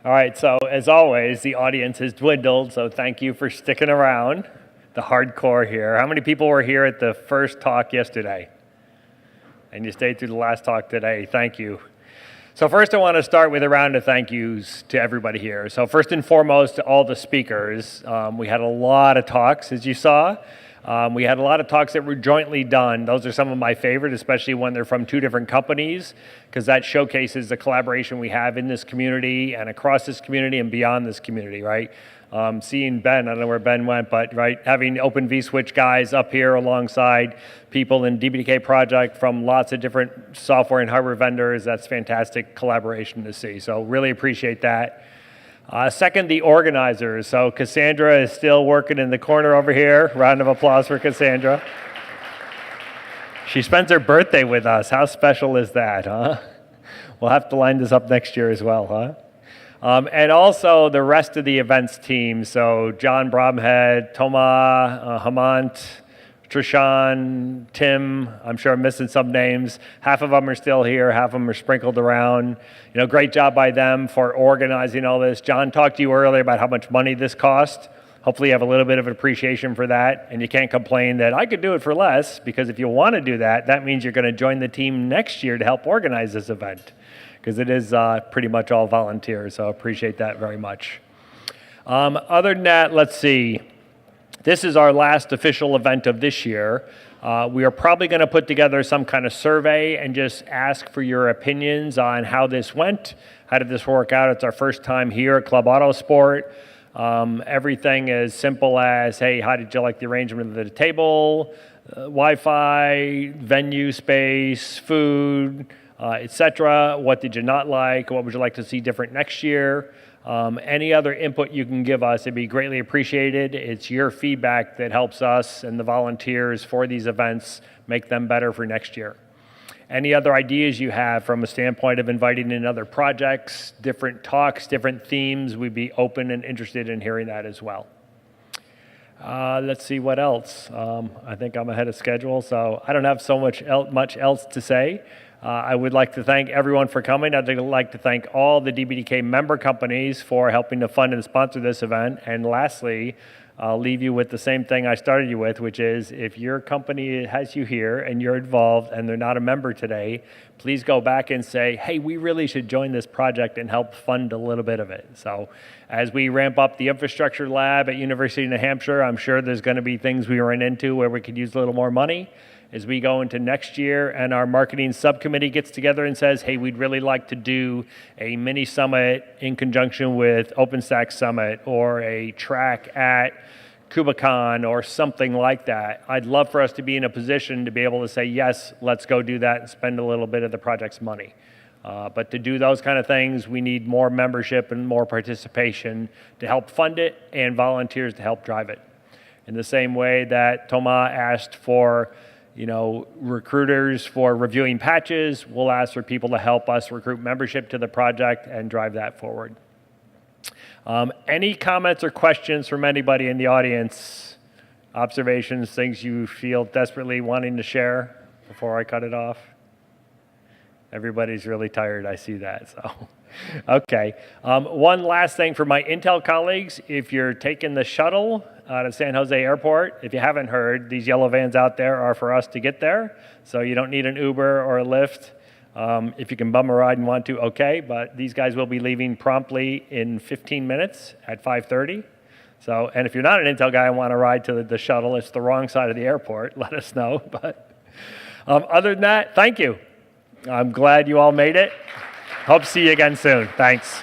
All right, so as always, the audience has dwindled, so thank you for sticking around, the hardcore here. How many people were here at the first talk yesterday? And you stayed through the last talk today. Thank you. So first I want to start with a round of thank yous to everybody here. So first and foremost, to all the speakers. We had a lot of talks, as you saw. We had a lot of talks that were jointly done. Those are some of my favorite, especially when they're from two different companies, because that showcases the collaboration we have in this community and across this community and beyond this community, right? Seeing Ben, I don't know where Ben went, but right, having Open vSwitch guys up here alongside people in DBDK project from lots of different software and hardware vendors, that's fantastic collaboration to see. So really appreciate that. Second, the organizers. So Cassandra is still working in the corner over here. Round of applause for Cassandra. She spends her birthday with us. How special is that, huh? We'll have to line this up next year as well, huh? And also the rest of the events team. So John Bromhead, Toma, Hamant, Trishan, Tim, I'm sure I'm missing some names. Half of them are still here, half of them are sprinkled around. You know, great job by them for organizing all this. John talked to you earlier about how much money this cost. Hopefully you have a little bit of appreciation for that, and you can't complain that I could do it for less, because if you want to do that, that means you're going to join the team next year to help organize this event, because it is pretty much all volunteers, so I appreciate that very much. Other than that, let's see. This is our last official event of this year. We are probably going to put together some kind of survey and just ask for your opinions on how this went. How did this work out? It's our first time here at Club Autosport. Everything as simple as, hey, how did you like the arrangement of the table, Wi-Fi, venue space, food, etc. What did you not like? What would you like to see different next year? Any other input you can give us, it'd be greatly appreciated. It's your feedback that helps us and the volunteers for these events make them better for next year. Any other ideas you have from a standpoint of inviting in other projects, different talks, different themes, we'd be open and interested in hearing that as well. Let's see what else. I think I'm ahead of schedule, so I don't have so much else to say. I would like to thank everyone for coming. I'd like to thank all the DBDK member companies for helping to fund and sponsor this event. And lastly, I'll leave you with the same thing I started you with, which is if your company has you here and you're involved and they're not a member today, please go back and say, hey, we really should join this project and help fund a little bit of it. So as we ramp up the infrastructure lab at University of New Hampshire, I'm sure there's going to be things we run into where we could use a little more money. As we go into next year and our marketing subcommittee gets together and says, hey, we'd really like to do a mini summit in conjunction with OpenStack Summit or a track at KubeCon or something like that, I'd love for us to be in a position to be able to say, yes, let's go do that and spend a little bit of the project's money. But to do those kind of things, we need more membership and more participation to help fund it and volunteers to help drive it. In the same way that Thomas asked for recruiters for reviewing patches, we'll ask for people to help us recruit membership to the project and drive that forward. Any comments or questions from anybody in the audience? Observations, things you feel desperately wanting to share before I cut it off? Everybody's really tired, I see that, so. Okay, one last thing for my Intel colleagues, if you're taking the shuttle out of San Jose Airport, if you haven't heard, these yellow vans out there are for us to get there, so you don't need an Uber or a Lyft. If you can bum a ride and want to, okay, but these guys will be leaving promptly in 15 minutes at 5:30. So, and if you're not an Intel guy and want to ride to the shuttle, it's the wrong side of the airport, let us know. But other than that, thank you. I'm glad you all made it. Hope to see you again soon. Thanks.